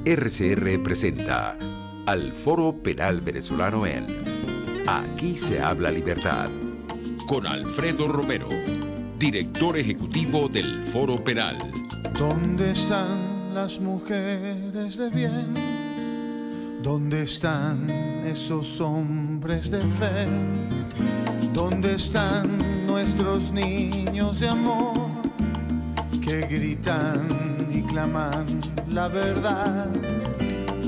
RCR presenta al Foro Penal Venezolano en Aquí se habla libertad, con Alfredo Romero, director ejecutivo del Foro Penal. ¿Dónde están las mujeres de bien? ¿Dónde están esos hombres de fe? ¿Dónde están nuestros niños de amor que gritan y claman la verdad?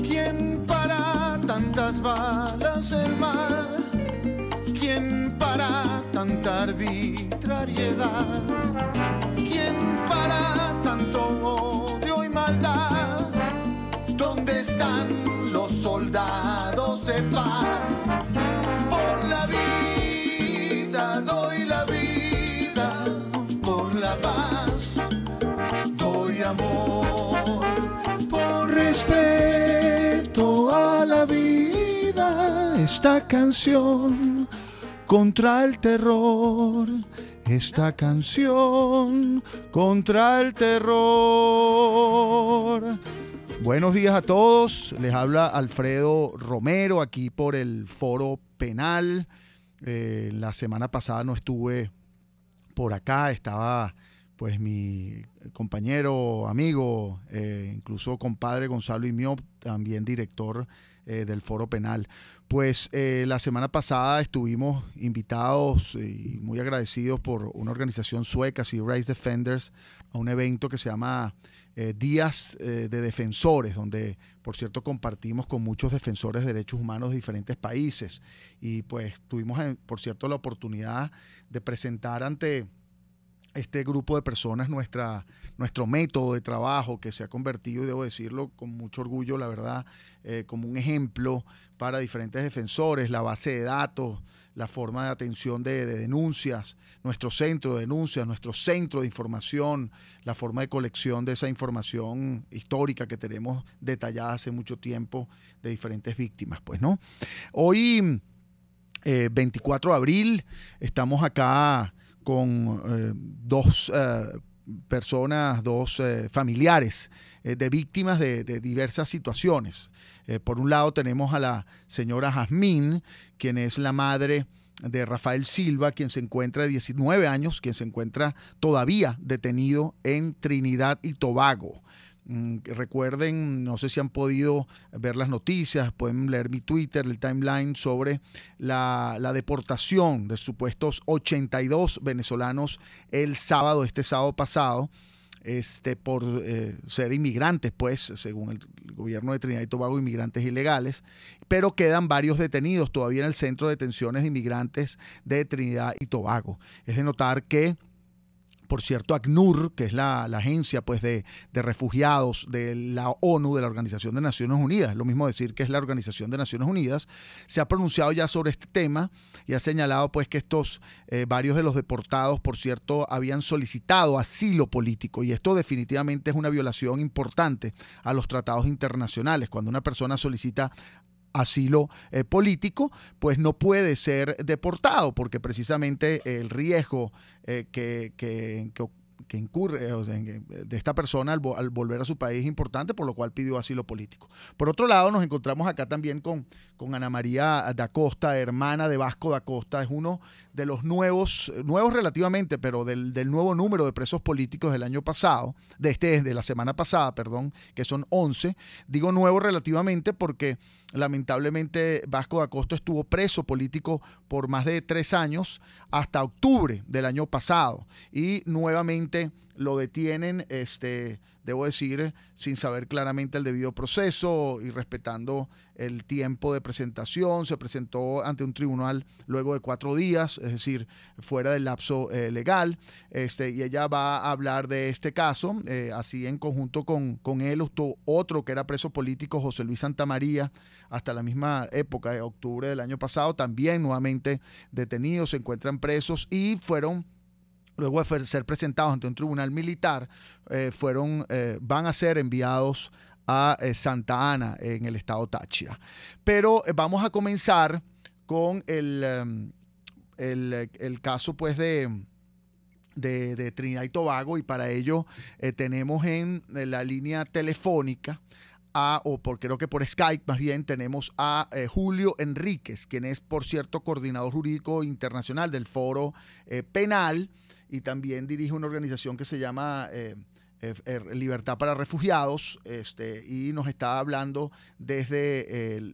¿Quién para tantas balas del mal? ¿Quién para tanta arbitrariedad? ¿Quién para tanto odio y maldad? ¿Dónde están los soldados de paz? Por la vida doy la vida, por la paz doy amor, por respeto a la vida. Esta canción contra el terror, esta canción contra el terror. Buenos días a todos, les habla Alfredo Romero aquí por el Foro Penal. La semana pasada no estuve por acá, estaba pues mi compañero, amigo, incluso compadre Gonzalo Imió, también director del Foro Penal. Pues la semana pasada estuvimos invitados y muy agradecidos por una organización sueca, Sea Rights Defenders, a un evento que se llama Días de Defensores, donde por cierto compartimos con muchos defensores de derechos humanos de diferentes países, y pues tuvimos por cierto la oportunidad de presentar ante este grupo de personas nuestro método de trabajo, que se ha convertido, y debo decirlo con mucho orgullo, la verdad, como un ejemplo para diferentes defensores, la base de datos, la forma de atención de denuncias, nuestro centro de denuncias, nuestro centro de información, la forma de colección de esa información histórica que tenemos detallada hace mucho tiempo de diferentes víctimas, pues, ¿no? Hoy, 24 de abril, estamos acá con dos personas, dos familiares de víctimas de diversas situaciones. Por un lado tenemos a la señora Jazmín, quien es la madre de Rafael Silva, quien se encuentra de 19 años, quien se encuentra todavía detenido en Trinidad y Tobago. Recuerden, no sé si han podido ver las noticias, pueden leer mi Twitter, el timeline sobre la deportación de supuestos 82 venezolanos este sábado pasado, por ser inmigrantes, pues, según el gobierno de Trinidad y Tobago, inmigrantes ilegales, pero quedan varios detenidos todavía en el centro de detenciones de inmigrantes de Trinidad y Tobago. Es de notar que, por cierto, ACNUR, que es la agencia pues, de refugiados de la ONU, de la Organización de Naciones Unidas, es lo mismo decir que es la Organización de Naciones Unidas, se ha pronunciado ya sobre este tema y ha señalado pues, que estos varios de los deportados, por cierto, habían solicitado asilo político, y esto definitivamente es una violación importante a los tratados internacionales. Cuando una persona solicita asilo político, pues no puede ser deportado, porque precisamente el riesgo que incurre, o sea, de esta persona al volver a su país es importante, por lo cual pidió asilo político. Por otro lado, nos encontramos acá también con Ana María da Costa, hermana de Vasco da Costa. Es uno de los nuevos relativamente, pero del nuevo número de presos políticos del año pasado, de la semana pasada, perdón, que son 11. Digo nuevo relativamente porque lamentablemente Vasco da Costa estuvo preso político por más de 3 años hasta octubre del año pasado, y nuevamente lo detienen, debo decir, sin saber claramente el debido proceso y respetando el tiempo de presentación. Se presentó ante un tribunal luego de 4 días, es decir, fuera del lapso legal, y ella va a hablar de este caso. Así en conjunto con él, otro que era preso político, José Luis Santamaría, hasta la misma época de octubre del año pasado, también nuevamente detenidos, se encuentran presos y fueron, luego de ser presentados ante un tribunal militar, van a ser enviados a Santa Ana, en el estado Táchira. Pero vamos a comenzar con el caso pues de Trinidad y Tobago, y para ello tenemos en la línea telefónica creo que por Skype más bien, tenemos a Julio Enríquez, quien es, por cierto, coordinador jurídico internacional del Foro Penal y también dirige una organización que se llama Libertad para Refugiados, y nos está hablando desde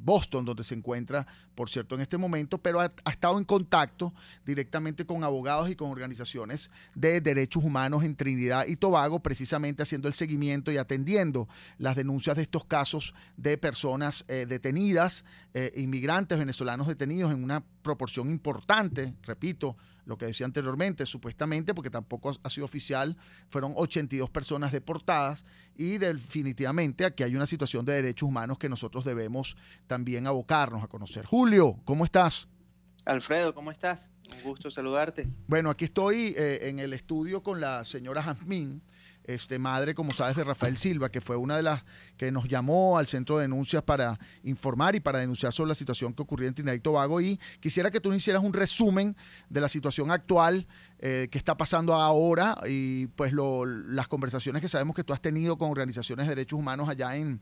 Boston, donde se encuentra, por cierto, en este momento, pero ha estado en contacto directamente con abogados y con organizaciones de derechos humanos en Trinidad y Tobago, precisamente haciendo el seguimiento y atendiendo las denuncias de estos casos de personas detenidas, inmigrantes venezolanos detenidos en una proporción importante, repito, lo que decía anteriormente, supuestamente, porque tampoco ha sido oficial, fueron 82 personas deportadas y definitivamente aquí hay una situación de derechos humanos que nosotros debemos también abocarnos a conocer. Julio, ¿cómo estás? Alfredo, ¿cómo estás? Un gusto saludarte. Bueno, aquí estoy en el estudio con la señora Jazmín, madre, como sabes, de Rafael Silva, que fue una de las que nos llamó al centro de denuncias para informar y para denunciar sobre la situación que ocurría en Trinidad y Tobago. Y quisiera que tú nos hicieras un resumen de la situación actual que está pasando ahora y pues las conversaciones que sabemos que tú has tenido con organizaciones de derechos humanos allá en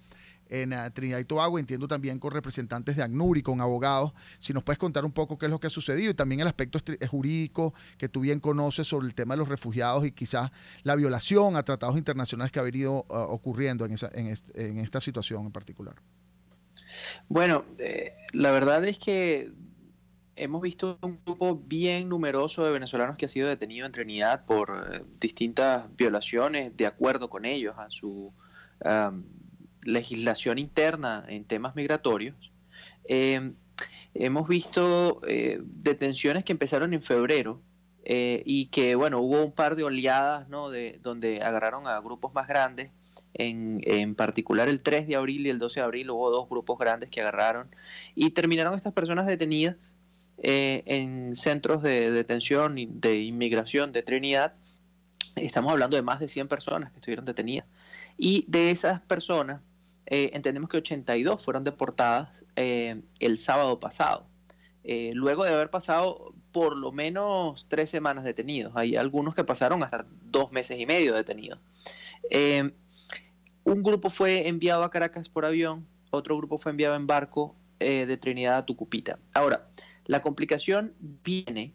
Trinidad y Tobago, entiendo también con representantes de ACNUR y con abogados. Si nos puedes contar un poco qué es lo que ha sucedido y también el aspecto jurídico que tú bien conoces sobre el tema de los refugiados y quizás la violación a tratados internacionales que ha venido ocurriendo en esta situación en particular. Bueno, la verdad es que hemos visto un grupo bien numeroso de venezolanos que ha sido detenido en Trinidad por distintas violaciones, de acuerdo con ellos, a su legislación interna en temas migratorios. Hemos visto detenciones que empezaron en febrero y que, bueno, hubo un par de oleadas, ¿no?, donde agarraron a grupos más grandes. En particular el 3 de abril y el 12 de abril hubo 2 grupos grandes que agarraron y terminaron estas personas detenidas en centros de detención y de inmigración de Trinidad. Estamos hablando de más de 100 personas que estuvieron detenidas. Y de esas personas, entendemos que 82 fueron deportadas el sábado pasado, luego de haber pasado por lo menos 3 semanas detenidos. Hay algunos que pasaron hasta 2 meses y medio detenidos. Un grupo fue enviado a Caracas por avión, otro grupo fue enviado en barco de Trinidad a Tucupita. Ahora, la complicación viene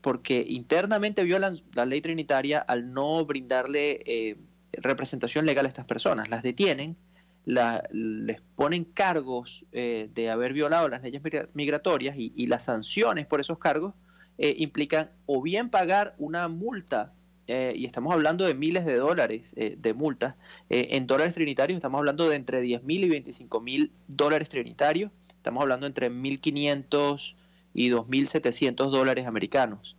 porque internamente violan la ley trinitaria al no brindarle representación legal a estas personas. Las detienen, les ponen cargos de haber violado las leyes migratorias y las sanciones por esos cargos implican o bien pagar una multa, y estamos hablando de miles de dólares de multas. En dólares trinitarios estamos hablando de entre 10.000 y 25.000 dólares trinitarios. Estamos hablando entre 1.500 y 2.700 dólares americanos.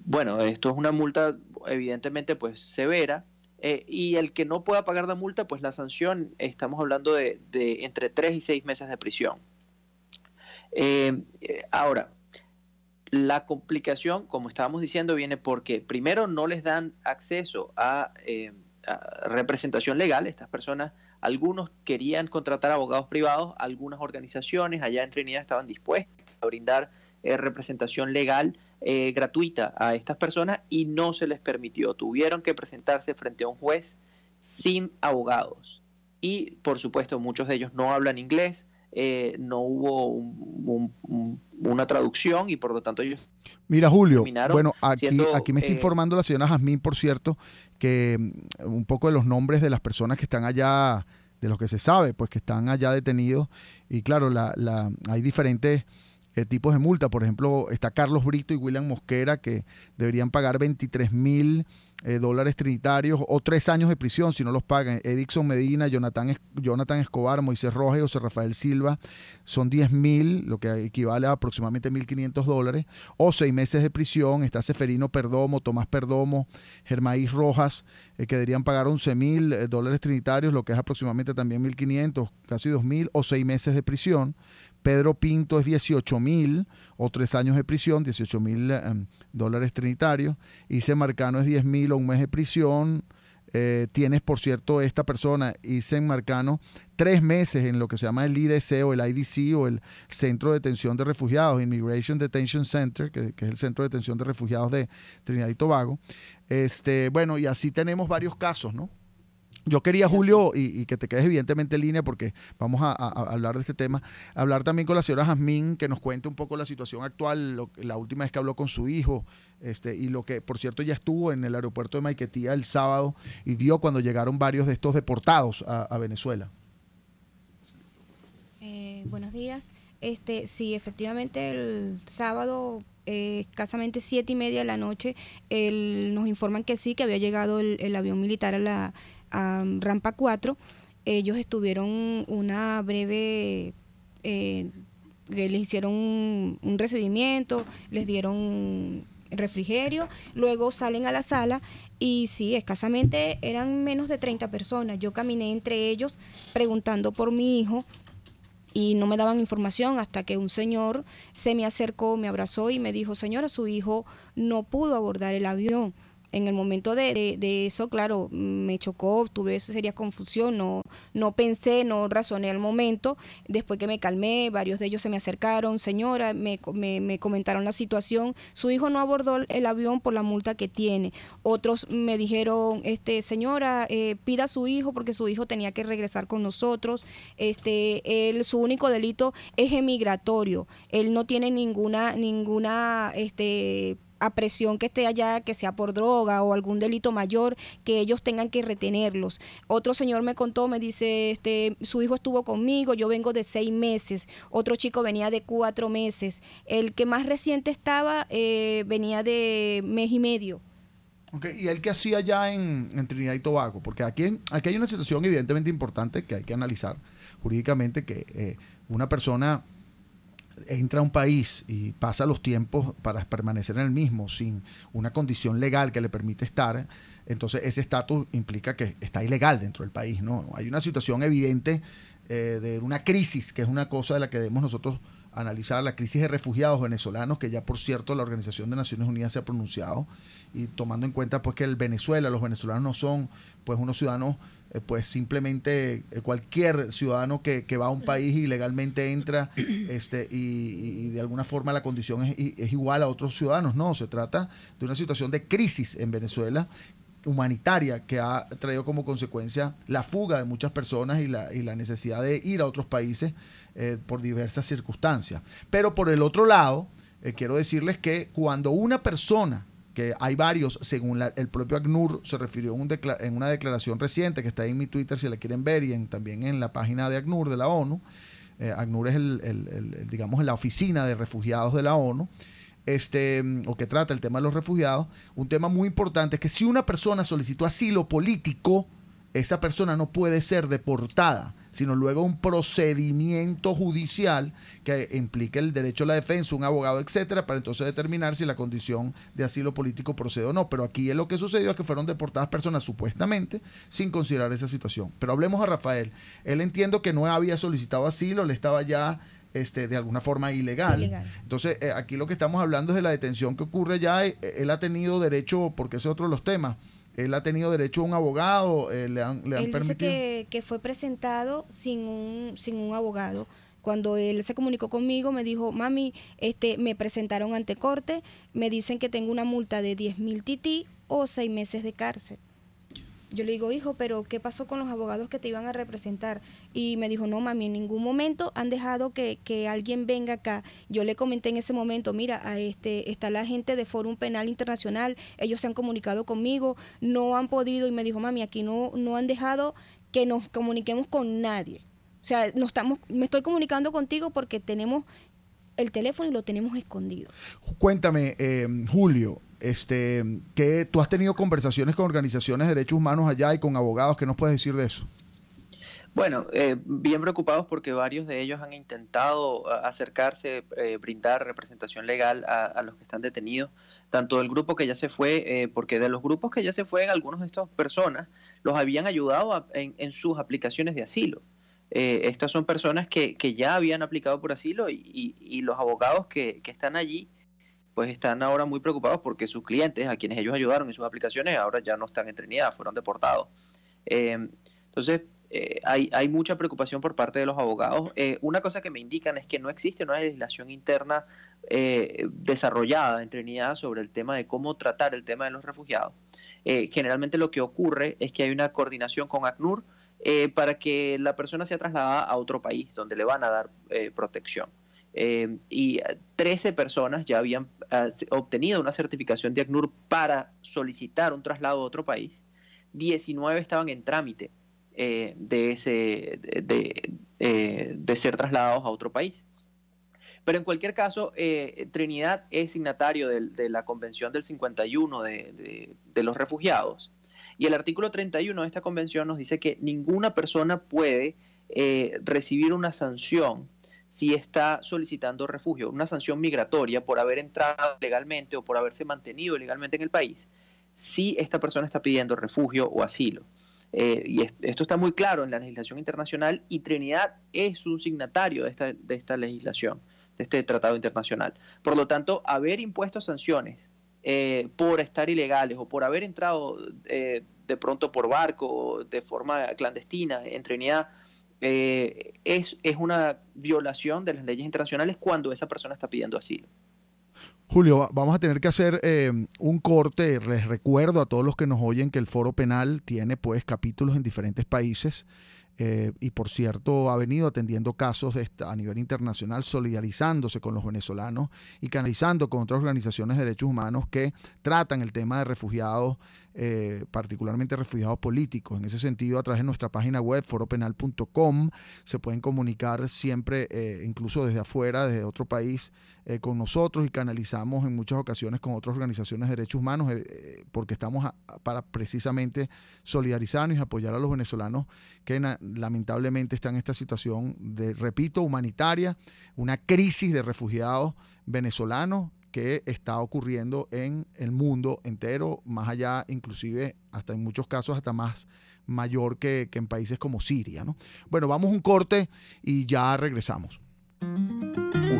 Bueno, esto es una multa evidentemente pues severa, y el que no pueda pagar la multa, pues la sanción, estamos hablando de entre 3 y 6 meses de prisión. Ahora, la complicación, como estábamos diciendo, viene porque primero no les dan acceso a representación legal. Estas personas, algunos querían contratar abogados privados, algunas organizaciones allá en Trinidad estaban dispuestas a brindar representación legal gratuita a estas personas y no se les permitió. Tuvieron que presentarse frente a un juez sin abogados. Y, por supuesto, muchos de ellos no hablan inglés. No hubo una traducción y por lo tanto ellos... Mira, Julio, bueno, aquí me está informando la señora Jazmín, por cierto, que un poco de los nombres de las personas que están allá, de los que se sabe, pues que están allá detenidos. Y claro, hay diferentes tipos de multa. Por ejemplo, está Carlos Brito y William Mosquera, que deberían pagar 23.000 dólares trinitarios o 3 años de prisión si no los pagan. Edixon Medina, Jonathan Escobar, Moisés Rojas y José Rafael Silva son 10.000, lo que equivale a aproximadamente 1.500 dólares, o 6 meses de prisión. Está Seferino Perdomo, Tomás Perdomo, Germaís Rojas, que deberían pagar 11.000 dólares trinitarios, lo que es aproximadamente también 1.500, casi 2.000, o 6 meses de prisión. Pedro Pinto es 18.000 o 3 años de prisión, 18.000 dólares trinitarios. Ise Marcano es 10.000 o 1 mes de prisión. Tienes, por cierto, esta persona, Isen Marcano, 3 meses en lo que se llama el IDC o el IDC o el Centro de Detención de Refugiados, Immigration Detention Center, que es el Centro de Detención de Refugiados de Trinidad y Tobago. Bueno, y así tenemos varios casos, ¿no? Yo quería, Julio, y que te quedes evidentemente en línea porque vamos a hablar de este tema, hablar también con la señora Jazmín, que nos cuente un poco la situación actual, la última vez que habló con su hijo, y lo que, por cierto, ya estuvo en el aeropuerto de Maiquetía el sábado y vio cuando llegaron varios de estos deportados a Venezuela. Buenos días. Sí, efectivamente el sábado, escasamente 7:30 de la noche, nos informan que sí, que había llegado el avión militar a Rampa 4. Ellos estuvieron una breve, les hicieron un recibimiento, les dieron refrigerio, luego salen a la sala y sí, escasamente eran menos de 30 personas. Yo caminé entre ellos preguntando por mi hijo y no me daban información hasta que un señor se me acercó, me abrazó y me dijo: señora, su hijo no pudo abordar el avión. En el momento de eso, claro, me chocó, tuve seria confusión, no pensé, no razoné al momento. Después que me calmé, varios de ellos se me acercaron: señora, me comentaron la situación, su hijo no abordó el avión por la multa que tiene. Otros me dijeron: señora, pida a su hijo porque su hijo tenía que regresar con nosotros. Su único delito es emigratorio, él no tiene ninguna apresión que esté allá, que sea por droga o algún delito mayor, que ellos tengan que retenerlos. Otro señor me contó, me dice, su hijo estuvo conmigo, yo vengo de 6 meses, otro chico venía de 4 meses, el que más reciente estaba venía de 1 mes y medio. Okay. ¿Y él qué hacía allá en Trinidad y Tobago? Porque aquí hay una situación evidentemente importante que hay que analizar jurídicamente, que una persona entra a un país y pasa los tiempos para permanecer en el mismo sin una condición legal que le permite estar, entonces ese estatus implica que está ilegal dentro del país, ¿no? Hay una situación evidente de una crisis, que es una cosa de la que debemos nosotros analizar, la crisis de refugiados venezolanos, que ya por cierto la Organización de Naciones Unidas se ha pronunciado, y tomando en cuenta pues que los venezolanos no son pues unos ciudadanos, pues simplemente cualquier ciudadano que va a un país y legalmente entra y de alguna forma la condición es igual a otros ciudadanos. No, se trata de una situación de crisis en Venezuela humanitaria que ha traído como consecuencia la fuga de muchas personas y la necesidad de ir a otros países por diversas circunstancias. Pero por el otro lado, quiero decirles que cuando una persona, que hay varios, según el propio ACNUR se refirió en una declaración reciente que está ahí en mi Twitter si la quieren ver, y también en la página de ACNUR de la ONU. ACNUR es digamos la oficina de refugiados de la ONU, o que trata el tema de los refugiados. Un tema muy importante es que si una persona solicitó asilo político, esa persona no puede ser deportada, sino luego un procedimiento judicial que implique el derecho a la defensa, un abogado, etcétera, para entonces determinar si la condición de asilo político procede o no. Pero aquí lo que sucedió es que fueron deportadas personas supuestamente sin considerar esa situación. Pero hablemos a Rafael. Él, entiendo que no había solicitado asilo, le estaba ya de alguna forma ilegal. Entonces, aquí lo que estamos hablando es de la detención que ocurre ya. Él ha tenido derecho, porque ese es otro de los temas, él ha tenido derecho a un abogado, le han permitido. Dice que fue presentado sin un abogado. Cuando él se comunicó conmigo, me dijo: mami, me presentaron ante corte, me dicen que tengo una multa de 10.000 tití o 6 meses de cárcel. Yo le digo: hijo, pero ¿qué pasó con los abogados que te iban a representar? Y me dijo: no, mami, en ningún momento han dejado que alguien venga acá. Yo le comenté en ese momento: mira, está la gente de Fórum Penal Internacional, ellos se han comunicado conmigo, no han podido. Y me dijo: mami, aquí no han dejado que nos comuniquemos con nadie. O sea, me estoy comunicando contigo porque tenemos el teléfono y lo tenemos escondido. Cuéntame, Julio, que tú has tenido conversaciones con organizaciones de derechos humanos allá y con abogados. ¿Qué nos puedes decir de eso? Bueno, bien preocupados porque varios de ellos han intentado acercarse, brindar representación legal a los que están detenidos, tanto del grupo que ya se fue, porque de los grupos que ya se fue, algunos de estas personas los habían ayudado en sus aplicaciones de asilo. Estas son personas que ya habían aplicado por asilo y los abogados que están allí pues están ahora muy preocupados porque sus clientes, a quienes ellos ayudaron en sus aplicaciones, ahora ya no están en Trinidad, fueron deportados. Entonces, hay mucha preocupación por parte de los abogados. Una cosa que me indican es que no existe una legislación interna desarrollada en Trinidad sobre el tema de cómo tratar el tema de los refugiados. Generalmente lo que ocurre es que hay una coordinación con ACNUR para que la persona sea trasladada a otro país donde le van a dar protección. Y 13 personas ya habían obtenido una certificación de ACNUR para solicitar un traslado a otro país. 19 estaban en trámite de ser trasladados a otro país. Pero en cualquier caso, Trinidad es signatario de la Convención del 51 de los refugiados. Y el artículo 31 de esta convención nos dice que ninguna persona puede recibir una sanción si está solicitando refugio, una sanción migratoria por haber entrado legalmente o por haberse mantenido legalmente en el país, si esta persona está pidiendo refugio o asilo. Y esto está muy claro en la legislación internacional, y Trinidad es un signatario de esta legislación, de este tratado internacional. Por lo tanto, haber impuesto sanciones por estar ilegales o por haber entrado de pronto por barco o de forma clandestina en Trinidad es una violación de las leyes internacionales cuando esa persona está pidiendo asilo. Julio, vamos a tener que hacer un corte. Les recuerdo a todos los que nos oyen que el Foro Penal tiene pues capítulos en diferentes países y por cierto ha venido atendiendo casos a nivel internacional, solidarizándose con los venezolanos y canalizando con otras organizaciones de derechos humanos que tratan el tema de refugiados, particularmente refugiados políticos. En ese sentido, a través de nuestra página web foropenal.com se pueden comunicar siempre, incluso desde afuera, desde otro país, con nosotros, y canalizamos en muchas ocasiones con otras organizaciones de derechos humanos porque estamos para precisamente solidarizarnos y apoyar a los venezolanos que lamentablemente están en esta situación de, repito, humanitaria, una crisis de refugiados venezolanos que está ocurriendo en el mundo entero, más allá, inclusive, hasta en muchos casos, hasta más mayor que en países como Siria, ¿no? Bueno, vamos a un corte y ya regresamos.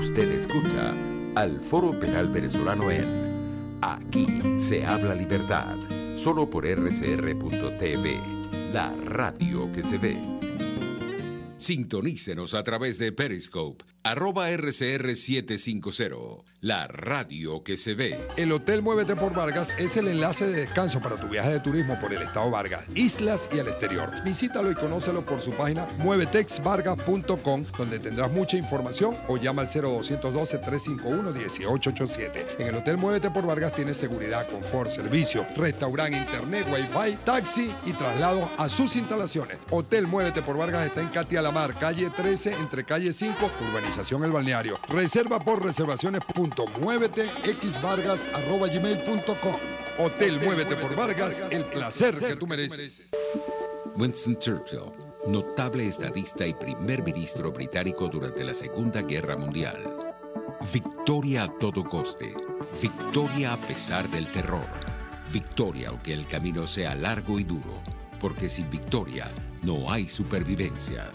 Usted escucha al Foro Penal Venezolano en Aquí se habla libertad, solo por rcr.tv, la radio que se ve. Sintonícenos a través de Periscope, @RCR750, la radio que se ve. El Hotel Muévete por Vargas es el enlace de descanso para tu viaje de turismo por el estado Vargas, islas y el exterior. Visítalo y conócelo por su página muevetexvargas.com, donde tendrás mucha información, o llama al 0212-351-1887. En el Hotel Muévete por Vargas tienes seguridad, confort, servicio, restaurante, internet, wifi, taxi y traslado a sus instalaciones. Hotel Muévete por Vargas está en Katia Lamar, calle 13, entre calle 5, urbanización El Balneario. Reserva por reservaciones.muevetexvargas@gmail.com. Hotel Muévete por Vargas, el placer que tú mereces. Winston Churchill, notable estadista y primer ministro británico durante la Segunda Guerra Mundial. Victoria a todo coste, victoria a pesar del terror, victoria aunque el camino sea largo y duro, porque sin victoria no hay supervivencia.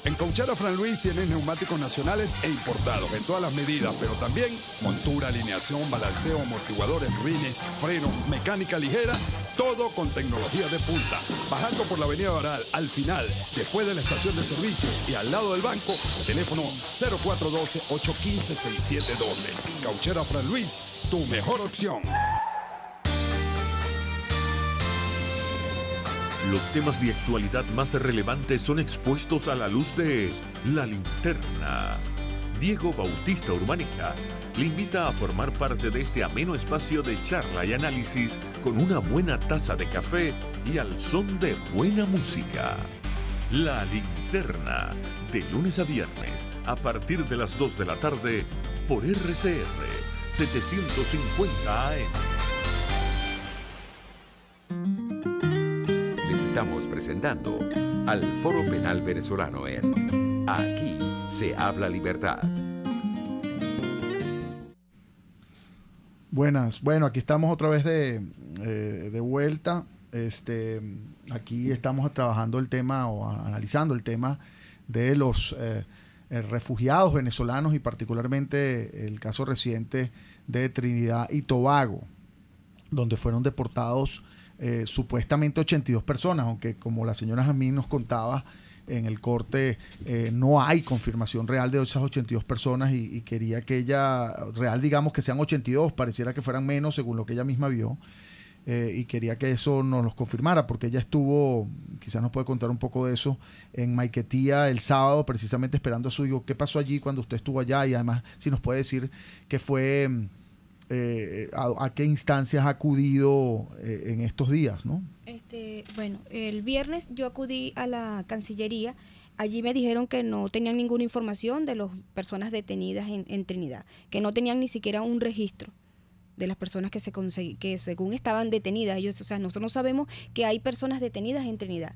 En Cauchera Fran Luis tienes neumáticos nacionales e importados en todas las medidas, pero también montura, alineación, balanceo, amortiguadores, rines, frenos, mecánica ligera, todo con tecnología de punta. Bajando por la avenida Baral, al final, después de la estación de servicios y al lado del banco, teléfono 0412-815-6712. Cauchera Fran Luis, tu mejor opción. Los temas de actualidad más relevantes son expuestos a la luz de La Linterna. Diego Bautista Urbaneja le invita a formar parte de este ameno espacio de charla y análisis con una buena taza de café y al son de buena música. La Linterna, de lunes a viernes, a partir de las 2 de la tarde, por RCR 750 AM. Estamos presentando al Foro Penal Venezolano en Aquí se habla libertad. Buenas, bueno, aquí estamos otra vez de vuelta. Aquí estamos trabajando el tema o analizando el tema de los refugiados venezolanos y particularmente el caso reciente de Trinidad y Tobago, donde fueron deportados supuestamente 82 personas, aunque como la señora Jamín nos contaba en el corte, no hay confirmación real de esas 82 personas y quería que ella, real digamos que sean 82, pareciera que fueran menos según lo que ella misma vio. y quería que eso nos lo confirmara, porque ella estuvo, quizás nos puede contar un poco de eso, en Maiquetía el sábado, precisamente esperando a su hijo. ¿Qué pasó allí cuando usted estuvo allá? Y además, si nos puede decir qué fue, a qué instancias ha acudido en estos días, ¿no? Bueno, el viernes yo acudí a la Cancillería. Allí me dijeron que no tenían ninguna información de las personas detenidas en Trinidad, que no tenían ni siquiera un registro de las personas que según estaban detenidas. Ellos, o sea, nosotros no sabemos que hay personas detenidas en Trinidad.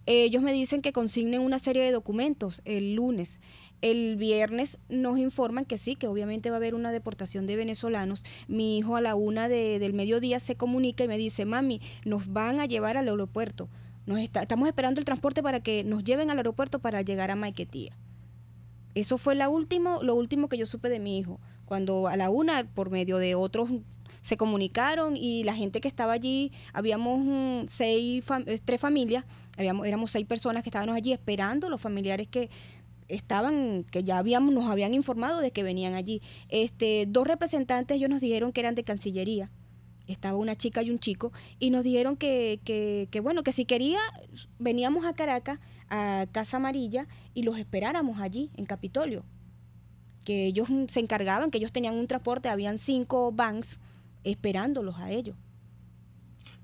Ellos me dicen que consignen una serie de documentos el lunes. El viernes nos informan que sí, que obviamente va a haber una deportación de venezolanos. Mi hijo a la 1 del mediodía se comunica y me dice: mami, nos van a llevar al aeropuerto. Estamos esperando el transporte para que nos lleven al aeropuerto para llegar a Maiquetía. Eso fue lo último que yo supe de mi hijo. Cuando a la 1, por medio de otros, se comunicaron, y la gente que estaba allí, habíamos 3 familias, éramos 6 personas que estábamos allí esperando, los familiares que ya nos habían informado de que venían allí. 2 representantes, ellos nos dijeron que eran de Cancillería. Estaba una chica y un chico, y nos dijeron que bueno, que si quería, veníamos a Caracas, a Casa Amarilla, y los esperáramos allí, en Capitolio. Que ellos se encargaban, que ellos tenían un transporte, habían 5 vans esperándolos a ellos.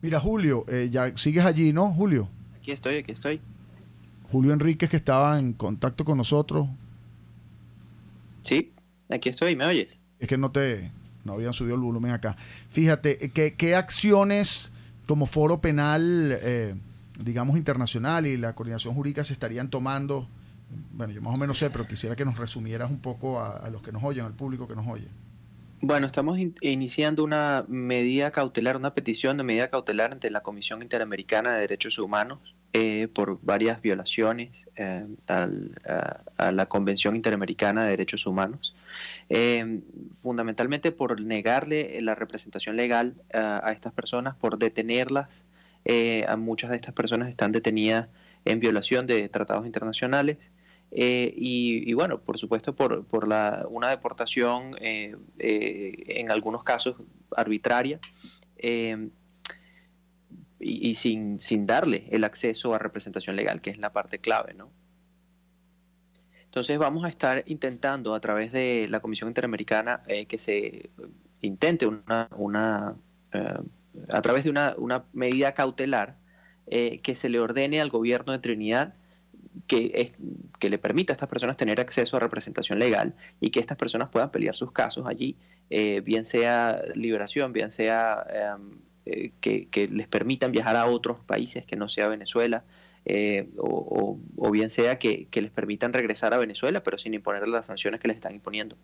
Mira, Julio, ya sigues allí, ¿no, Julio? Aquí estoy. Julio Enríquez, que estaba en contacto con nosotros. Sí, aquí estoy, ¿me oyes? Es que no habían subido el volumen acá. Fíjate, ¿qué acciones como foro penal, digamos, internacional, y la coordinación jurídica se estarían tomando? Bueno, yo más o menos sé, pero quisiera que nos resumieras un poco a los que nos oyen, al público que nos oye. Bueno, estamos iniciando una medida cautelar, una petición de medida cautelar ante la Comisión Interamericana de Derechos Humanos por varias violaciones a la Convención Interamericana de Derechos Humanos, fundamentalmente por negarle la representación legal a estas personas, por detenerlas. A muchas de estas personas están detenidas en violación de tratados internacionales. Y bueno, por supuesto, por una deportación en algunos casos arbitraria, y sin darle el acceso a representación legal, que es la parte clave, ¿no? Entonces vamos a estar intentando, a través de la Comisión Interamericana, que se intente a través de una medida cautelar, que se le ordene al gobierno de Trinidad que le permita a estas personas tener acceso a representación legal, y que estas personas puedan pelear sus casos allí, bien sea liberación, bien sea que les permitan viajar a otros países que no sea Venezuela, o bien sea que les permitan regresar a Venezuela, pero sin imponer las sanciones que les están imponiendo.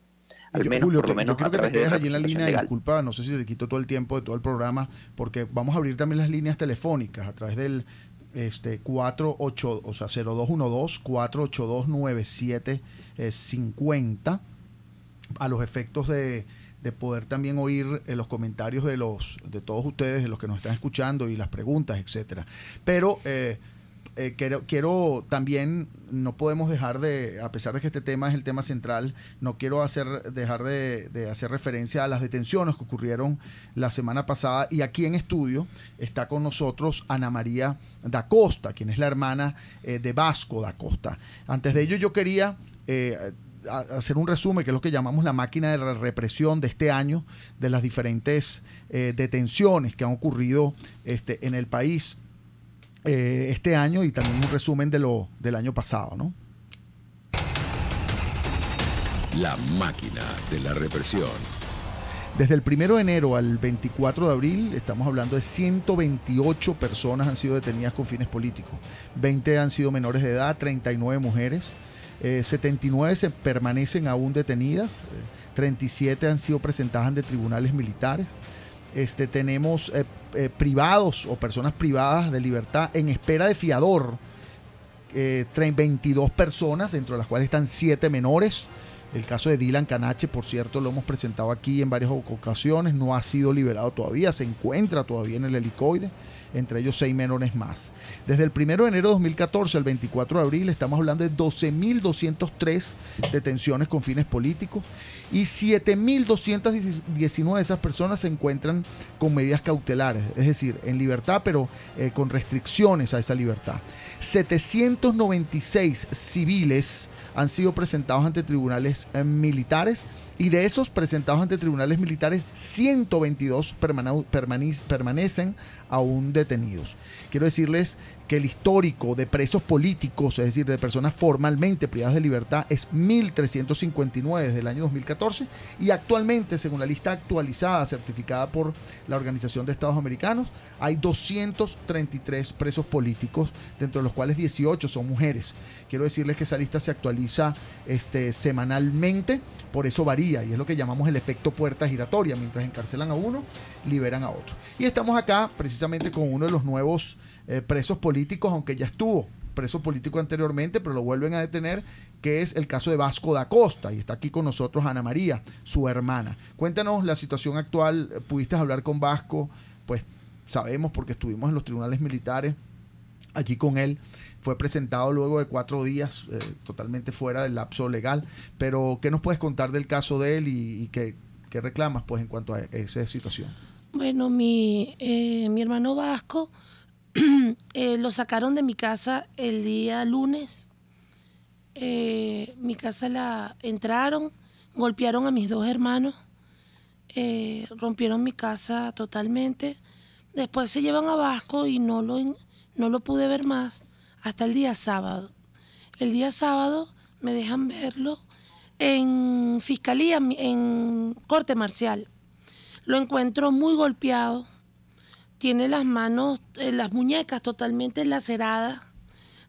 Julio, por lo menos yo creo que te quedes allí en la línea legal. Disculpa, no sé si te quito todo el tiempo de todo el programa, porque vamos a abrir también las líneas telefónicas a través del 0212-482-9750, a los efectos de poder también oír los comentarios de todos ustedes, de los que nos están escuchando, y las preguntas, etcétera. Pero quiero también, no podemos dejar a pesar de que este tema es el tema central, no quiero dejar de hacer referencia a las detenciones que ocurrieron la semana pasada. Y aquí en estudio está con nosotros Ana María da Costa, quien es la hermana de Vasco da Costa. Antes de ello, yo quería hacer un resumen, que es lo que llamamos la máquina de represión de este año, de las diferentes detenciones que han ocurrido en el país este año, y también un resumen del año pasado, ¿no? La máquina de la represión. Desde el 1 de enero al 24 de abril, estamos hablando de 128 personas han sido detenidas con fines políticos. 20 han sido menores de edad, 39 mujeres, 79 se permanecen aún detenidas, 37 han sido presentadas ante tribunales militares. Tenemos privados o personas privadas de libertad en espera de fiador, 22 personas, dentro de las cuales están 7 menores, El caso de Dylan Canache, por cierto, lo hemos presentado aquí en varias ocasiones, no ha sido liberado todavía, se encuentra todavía en el helicoide, entre ellos 6 menores más. Desde el 1 de enero de 2014 al 24 de abril estamos hablando de 12.203 detenciones con fines políticos y 7.219 de esas personas se encuentran con medidas cautelares, es decir, en libertad, pero con restricciones a esa libertad. 796 civiles han sido presentados ante tribunales militares y de esos presentados ante tribunales militares, 122 permanecen aún detenidos. Quiero decirles que el histórico de presos políticos, es decir, de personas formalmente privadas de libertad, es 1.359 desde el año 2014 y actualmente, según la lista actualizada certificada por la Organización de Estados Americanos, hay 233 presos políticos, dentro de los cuales 18 son mujeres. Quiero decirles que esa lista se actualiza semanalmente, por eso varía y es lo que llamamos el efecto puerta giratoria. Mientras encarcelan a uno, liberan a otro. Y estamos acá precisamente con uno de los nuevos presos políticos, aunque ya estuvo preso político anteriormente, pero lo vuelven a detener, que es el caso de Vasco da Costa. Y está aquí con nosotros Ana María, su hermana. Cuéntanos la situación actual. ¿Pudiste hablar con Vasco? Pues sabemos, porque estuvimos en los tribunales militares allí con él. Fue presentado luego de 4 días, totalmente fuera del lapso legal. Pero, ¿qué nos puedes contar del caso de él y qué reclamas pues en cuanto a esa situación? Bueno, mi hermano Vasco lo sacaron de mi casa el día lunes. Mi casa la entraron, golpearon a mis 2 hermanos, rompieron mi casa totalmente. Después se llevan a Vasco y no lo pude ver más hasta el día sábado. El día sábado me dejan verlo en fiscalía, en corte marcial. Lo encuentro muy golpeado. Tiene las manos, las muñecas totalmente laceradas.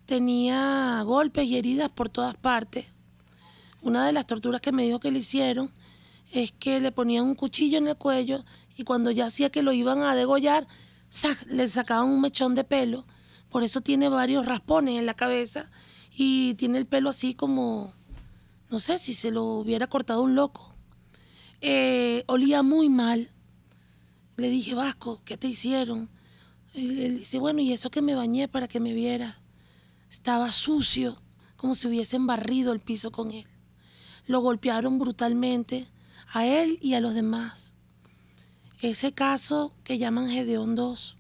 Tenía golpes y heridas por todas partes. Una de las torturas que me dijo que le hicieron es que le ponían un cuchillo en el cuello y cuando ya hacía que lo iban a degollar, le sacaban un mechón de pelo. Por eso tiene varios raspones en la cabeza y tiene el pelo así como, no sé, si se lo hubiera cortado un loco. Olía muy mal. Le dije, Vasco, ¿qué te hicieron? Y él dice, bueno, y eso que me bañé para que me viera. Estaba sucio, como si hubiesen barrido el piso con él. Lo golpearon brutalmente, a él y a los demás. Ese caso que llaman Gedeón 2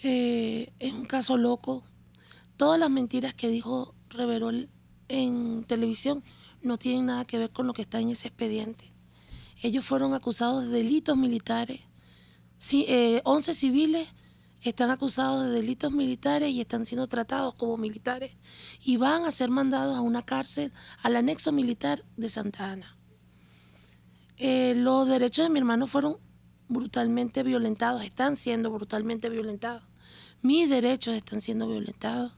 es un caso loco. Todas las mentiras que dijo Reverol en televisión no tienen nada que ver con lo que está en ese expediente. Ellos fueron acusados de delitos militares. Sí, 11 civiles están acusados de delitos militares y están siendo tratados como militares y van a ser mandados a una cárcel, al anexo militar de Santa Ana. Los derechos de mi hermano fueron brutalmente violentados, están siendo brutalmente violentados. Mis derechos están siendo violentados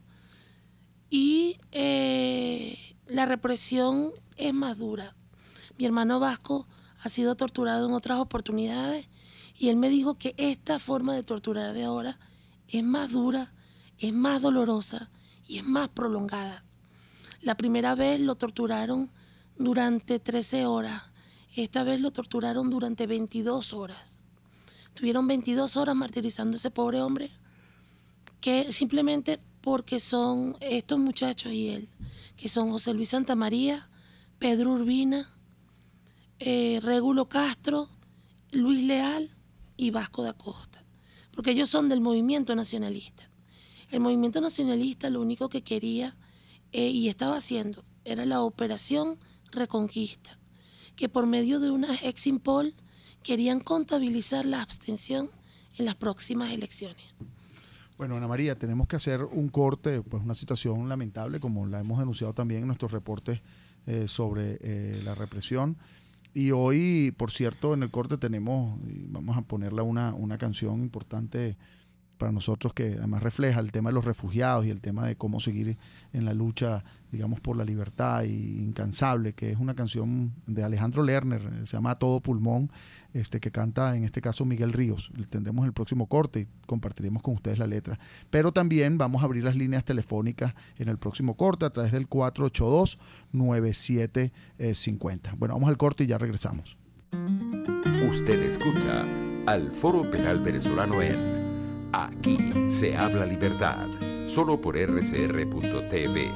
y la represión es más dura. Mi hermano Vasco ha sido torturado en otras oportunidades y él me dijo que esta forma de torturar de ahora es más dura, es más dolorosa y es más prolongada. La primera vez lo torturaron durante 13 horas, esta vez lo torturaron durante 22 horas. Tuvieron 22 horas martirizando a ese pobre hombre, que simplemente porque son estos muchachos y él, que son José Luis Santamaría, Pedro Urbina, Régulo Castro, Luis Leal y Vasco da Costa, porque ellos son del movimiento nacionalista. El movimiento nacionalista lo único que quería y estaba haciendo era la operación Reconquista, que por medio de una Eximpol querían contabilizar la abstención en las próximas elecciones. Bueno, Ana María, tenemos que hacer un corte, pues una situación lamentable, como la hemos denunciado también en nuestros reportes sobre la represión. Y hoy, por cierto, en el corte vamos a ponerle una canción importante para nosotros, que además refleja el tema de los refugiados y el tema de cómo seguir en la lucha, digamos, por la libertad y incansable, que es una canción de Alejandro Lerner, se llama A Todo Pulmón, que canta en este caso Miguel Ríos. Tendremos el próximo corte y compartiremos con ustedes la letra. Pero también vamos a abrir las líneas telefónicas en el próximo corte a través del 482-9750. Bueno, vamos al corte y ya regresamos. Usted escucha al Foro Penal Venezolano en Aquí se habla libertad, solo por rcr.tv,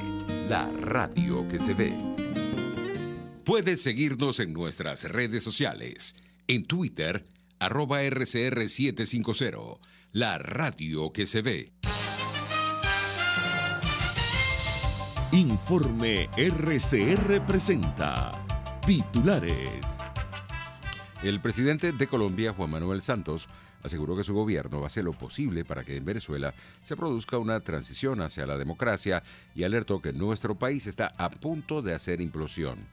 la radio que se ve. Puedes seguirnos en nuestras redes sociales. En Twitter, @RCR750, la radio que se ve. Informe RCR presenta titulares. El presidente de Colombia, Juan Manuel Santos, aseguró que su gobierno va a hacer lo posible para que en Venezuela se produzca una transición hacia la democracia y alertó que nuestro país está a punto de hacer implosión.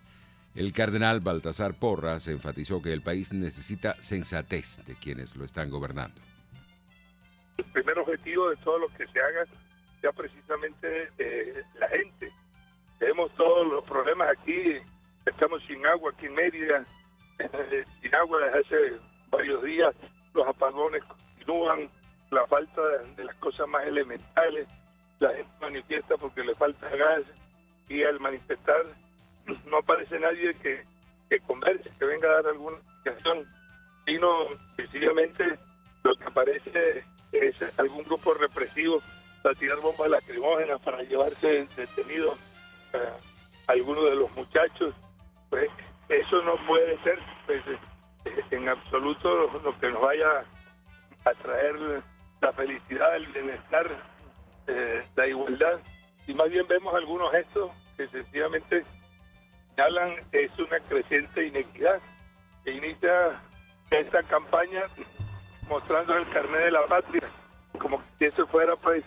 El cardenal Baltasar Porras enfatizó que el país necesita sensatez de quienes lo están gobernando. El primer objetivo de todo lo que se haga sea precisamente la gente. Tenemos todos los problemas aquí, estamos sin agua aquí en Mérida, sin agua desde hace varios días, los apagones continúan, la falta de las cosas más elementales, la gente manifiesta porque le falta gas y al manifestar no aparece nadie que converse, que venga a dar alguna explicación, sino sencillamente lo que aparece es algún grupo represivo para tirar bombas lacrimógenas, para llevarse detenidos a algunos de los muchachos. Pues eso no puede ser, pues, en absoluto lo que nos vaya a traer la felicidad, el bienestar, la igualdad. Y más bien vemos algunos gestos que sencillamente señalan es una creciente inequidad, que inicia esta campaña mostrando el carnet de la patria, como si eso fuera pues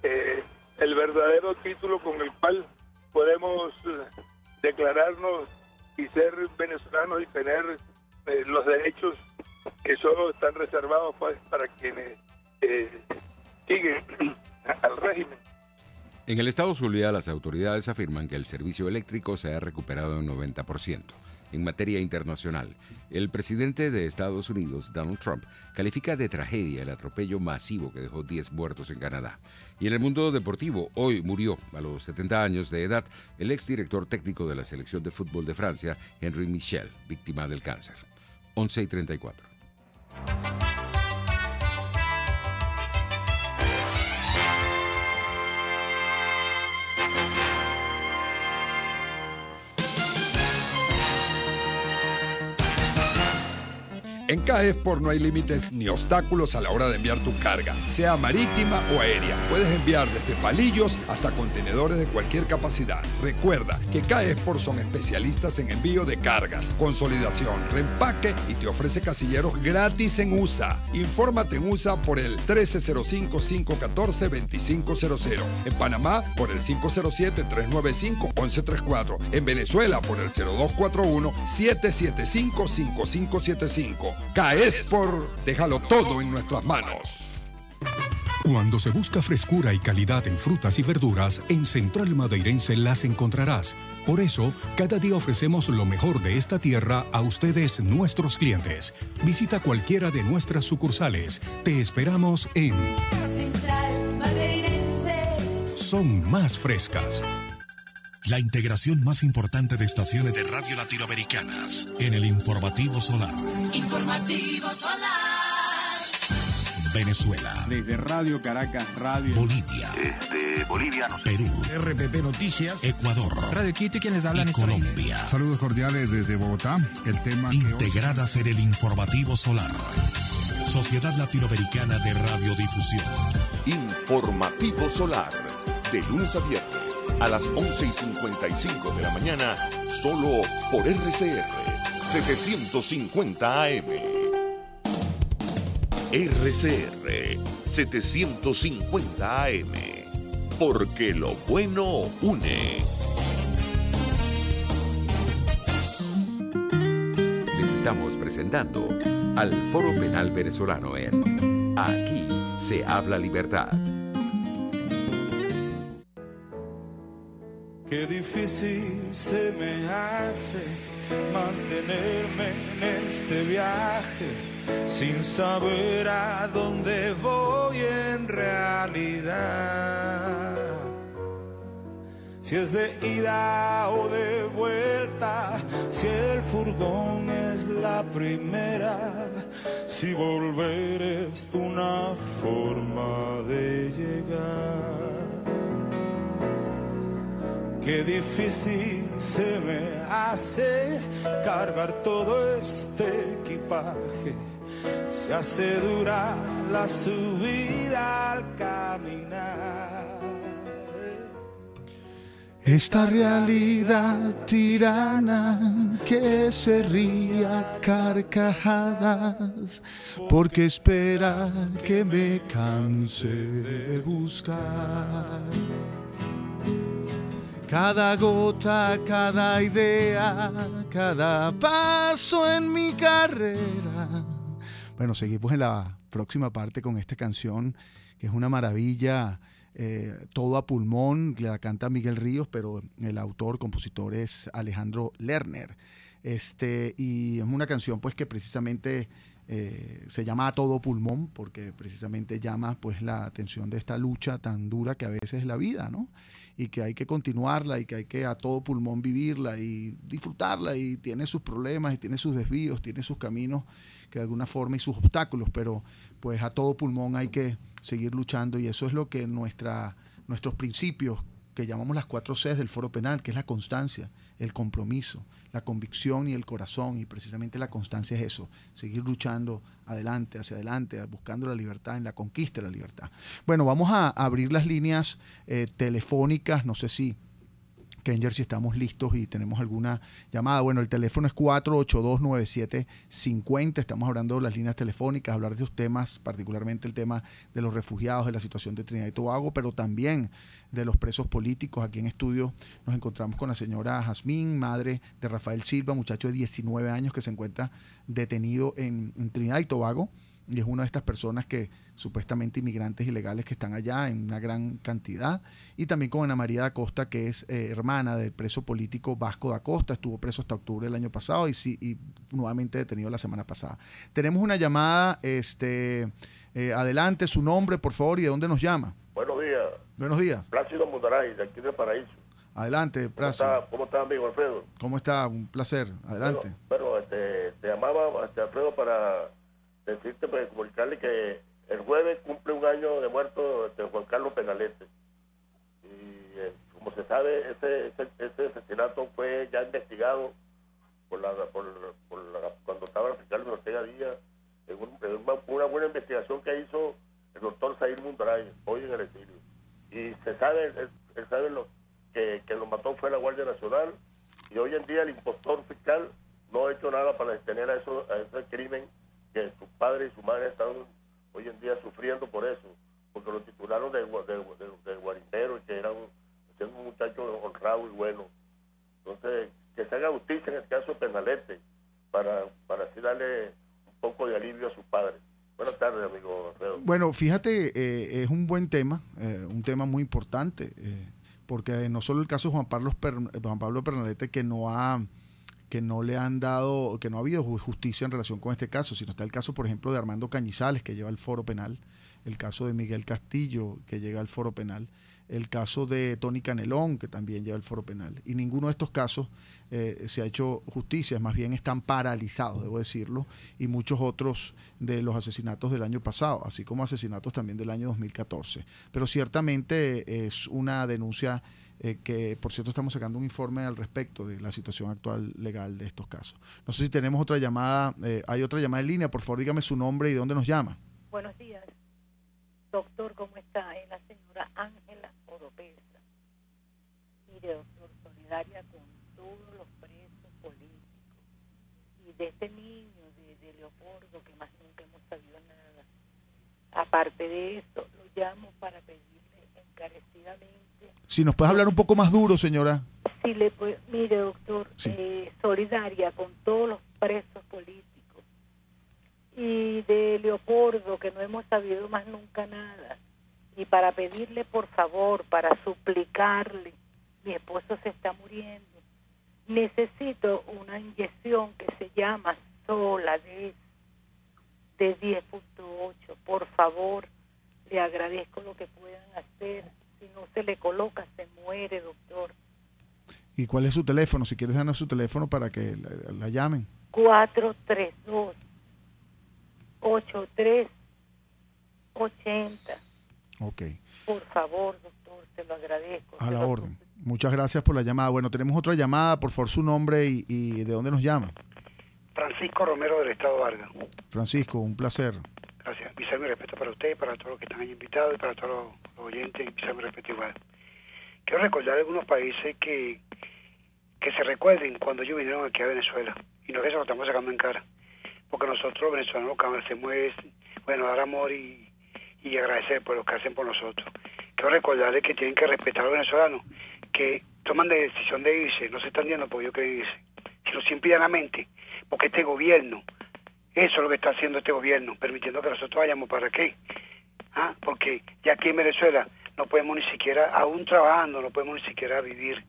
el verdadero título con el cual podemos declararnos y ser venezolanos y tener los derechos que solo están reservados pues, para quienes siguen al régimen. En el estado Zulia, las autoridades afirman que el servicio eléctrico se ha recuperado en 90%. En materia internacional, el presidente de Estados Unidos, Donald Trump, califica de tragedia el atropello masivo que dejó 10 muertos en Canadá. Y en el mundo deportivo, hoy murió a los 70 años de edad el exdirector técnico de la selección de fútbol de Francia, Henri Michel, víctima del cáncer. 11:34. En CAESPOR no hay límites ni obstáculos a la hora de enviar tu carga, sea marítima o aérea. Puedes enviar desde palillos hasta contenedores de cualquier capacidad. Recuerda que CAESPOR son especialistas en envío de cargas, consolidación, reempaque y te ofrece casilleros gratis en USA. Infórmate en USA por el 1305-514-2500. En Panamá por el 507-395-1134. En Venezuela por el 0241-775-5575. CAESPOR, déjalo todo en nuestras manos. Cuando se busca frescura y calidad en frutas y verduras, en Central Madeirense las encontrarás. Por eso, cada día ofrecemos lo mejor de esta tierra a ustedes, nuestros clientes. Visita cualquiera de nuestras sucursales. Te esperamos en Central Madeirense. Son más frescas. La integración más importante de estaciones de radio latinoamericanas en el Informativo Solar. Informativo Solar. Venezuela. Desde Radio Caracas, Radio Bolivia. Bolivia, no sé. Perú. RPP Noticias. Ecuador. Radio Quito y quienes hablan y Colombia. Saludos cordiales desde Bogotá. El tema integradas en el Informativo Solar. Sociedad Latinoamericana de Radiodifusión. Informativo Solar. De lunes a viernes a las 11:55 de la mañana, solo por RCR 750 AM. RCR 750 AM, porque lo bueno une. Les estamos presentando al Foro Penal Venezolano en Aquí se habla libertad. Qué difícil se me hace mantenerme en este viaje sin saber a dónde voy en realidad. Si es de ida o de vuelta, si el furgón es la primera, si volver es una forma de llegar. Qué difícil se me hace cargar todo este equipaje, se hace dura la subida al caminar. Esta realidad tirana que se ríe a carcajadas porque espera que me canse de buscar. Cada gota, cada idea, cada paso en mi carrera. Bueno, seguimos en la próxima parte con esta canción que es una maravilla. Todo a pulmón, la canta Miguel Ríos, pero el autor, compositor es Alejandro Lerner. Y es una canción pues que precisamente se llama A Todo Pulmón, porque precisamente llama pues la atención de esta lucha tan dura que a veces es la vida, ¿no? Y que hay que continuarla y que hay que a todo pulmón vivirla y disfrutarla, y tiene sus problemas y tiene sus desvíos, tiene sus caminos que de alguna forma y sus obstáculos, pero pues a todo pulmón hay que seguir luchando, y eso es lo que nuestros principios que llamamos las 4 Cs del Foro Penal, que es la constancia, el compromiso, la convicción y el corazón, y precisamente la constancia es eso, seguir luchando adelante, hacia adelante, buscando la libertad, en la conquista de la libertad. Bueno, vamos a abrir las líneas telefónicas, no sé si Kenger, si estamos listos y tenemos alguna llamada. Bueno, el teléfono es 482-9750. Estamos hablando de las líneas telefónicas, hablar de los temas, particularmente el tema de los refugiados, de la situación de Trinidad y Tobago, pero también de los presos políticos. Aquí en estudio nos encontramos con la señora Jazmín, madre de Rafael Silva, muchacho de 19 años que se encuentra detenido en Trinidad y Tobago. Y es una de estas personas que supuestamente inmigrantes ilegales que están allá en una gran cantidad. Y también con Ana María da Costa, que es hermana del preso político Vasco da Costa. Estuvo preso hasta octubre del año pasado y nuevamente detenido la semana pasada. Tenemos una llamada. Adelante, su nombre, por favor, y de dónde nos llama. Buenos días. Buenos días. Plácido Mundaray, de aquí de Paraíso. Adelante, Plácido. ¿Cómo está, amigo Alfredo? ¿Cómo está? Un placer. Adelante. Bueno, te llamaba Alfredo para decirte, para comunicarle que el jueves cumple un año de muerto de Juan Carlos Penalete. Y como se sabe, ese asesinato fue ya investigado cuando estaba el fiscal Ortega Díaz, en una buena investigación que hizo el doctor Zahir Mundaray, hoy en el exilio. Y se sabe, él sabe que lo mató fue la Guardia Nacional, y hoy en día el impostor fiscal no ha hecho nada para detener a ese crimen que su padre y su madre están hoy en día sufriendo por eso, porque lo titularon de guarindero y que era un muchacho honrado y bueno. Entonces, que se haga justicia en el caso de Penalete para así darle un poco de alivio a sus padres. Buenas tardes, amigo Alfredo. Bueno, fíjate, es un buen tema, un tema muy importante, porque no solo el caso de Juan Pablo Penalete, que no le han dado, que no ha habido justicia en relación con este caso, sino está el caso, por ejemplo, de Armando Cañizales, que lleva el Foro Penal, el caso de Miguel Castillo, que llega al Foro Penal, el caso de Tony Canelón, que también lleva el Foro Penal, y ninguno de estos casos se ha hecho justicia, más bien están paralizados, debo decirlo, y muchos otros de los asesinatos del año pasado, así como asesinatos también del año 2014. Pero ciertamente es una denuncia que, por cierto, estamos sacando un informe al respecto de la situación actual legal de estos casos. No sé si tenemos otra llamada, hay otra llamada en línea, por favor dígame su nombre y de dónde nos llama. Buenos días, doctor, ¿cómo está? Es la señora Ángela Oropesa. Mire, doctor, solidaria con todos los presos políticos y de este niño de Leopoldo, que más nunca hemos sabido nada. Aparte de eso, lo llamo para pedirle encarecidamente. Si nos puede hablar un poco más duro, señora. Sí, mire, doctor, sí. Solidaria con todos los presos políticos y y de Leopoldo, que no hemos sabido más nunca nada. Y para pedirle por favor, para suplicarle, mi esposo se está muriendo. Necesito una inyección que se llama Soladex de 10.8. Por favor, le agradezco lo que puedan hacer. Si no se le coloca, se muere, doctor. ¿Y cuál es su teléfono? Si quieres darnos su teléfono para que la llamen. 432-8380. Ok. Por favor, doctor, se lo agradezco. A la orden. Muchas gracias por la llamada. Bueno, tenemos otra llamada. Por favor, su nombre y de dónde nos llama. Francisco Romero del Estado Vargas. Francisco, un placer. Gracias. Mi respeto para usted, para todos los que están ahí invitados y para todos los oyentes. Mi respeto igual. Quiero recordar algunos países que se recuerden cuando ellos vinieron aquí a Venezuela. Y no es que se lo estamos sacando en cara. Porque nosotros los venezolanos lo que hacemos es, dar amor y agradecer por lo que hacen por nosotros. Quiero recordarles que tienen que respetar a los venezolanos, que toman la decisión de irse, no se están yendo porque yo quiero irse, sino simple y llanamente, porque este gobierno, eso es lo que está haciendo este gobierno, permitiendo que nosotros vayamos. ¿Para qué? Porque ya aquí en Venezuela no podemos ni siquiera, aún trabajando, no podemos ni siquiera vivir.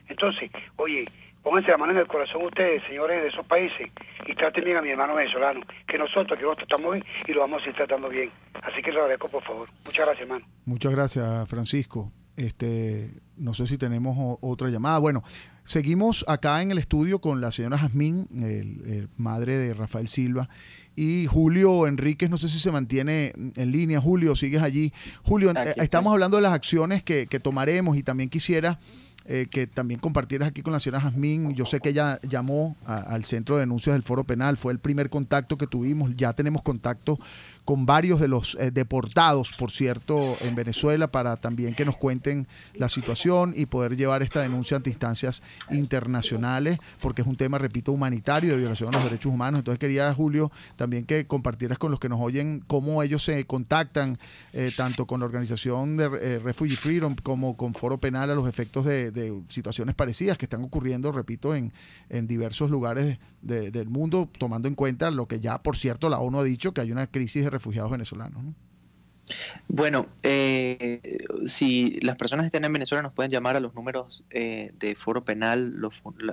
Entonces, oye, pónganse la mano en el corazón ustedes, señores de esos países, y traten bien a mi hermano venezolano, que nosotros aquí lo tratamos bien y lo vamos a ir tratando bien. Así que les agradezco, por favor. Muchas gracias, hermano. Muchas gracias, Francisco. No sé si tenemos otra llamada. Bueno, seguimos acá en el estudio con la señora Jazmín, madre de Rafael Silva, y Julio Enríquez. No sé si se mantiene en línea. Julio, ¿sigues allí? Julio, estamos hablando de las acciones que tomaremos, y también quisiera que también compartieras aquí con la señora Jazmín. Yo sé que ella llamó al Centro de Denuncias del Foro Penal, fue el primer contacto que tuvimos. Ya tenemos contacto con varios de los deportados, por cierto, en Venezuela, para también que nos cuenten la situación y poder llevar esta denuncia ante instancias internacionales, porque es un tema, repito, humanitario, de violación a los derechos humanos. Entonces quería, Julio, también que compartieras con los que nos oyen cómo ellos se contactan, tanto con la organización de Refugee Freedom como con Foro Penal, a los efectos de situaciones parecidas que están ocurriendo, repito, en diversos lugares del mundo, tomando en cuenta lo que ya, por cierto, la ONU ha dicho, que hay una crisis de refugiados venezolanos, ¿no? Bueno, si las personas que estén en Venezuela nos pueden llamar a los números de Foro Penal,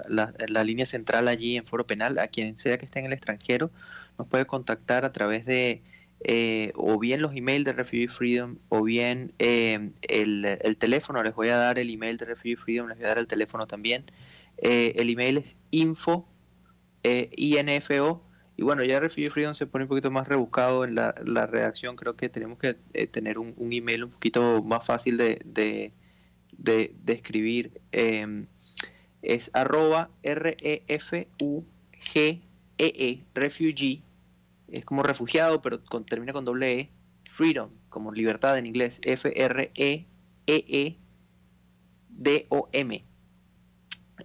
la línea central allí en Foro Penal. A quien sea que esté en el extranjero nos puede contactar a través de o bien los emails de Refugee Freedom, o bien el teléfono. Les voy a dar el email de Refugee Freedom, les voy a dar el teléfono también. El email es info, y bueno, ya Refugee Freedom se pone un poquito más rebuscado en la redacción. Creo que tenemos que tener un email un poquito más fácil de escribir. Es @REFUGEE, refugee, es como refugiado, pero termina con doble E, freedom, como libertad en inglés, FREEEDOM.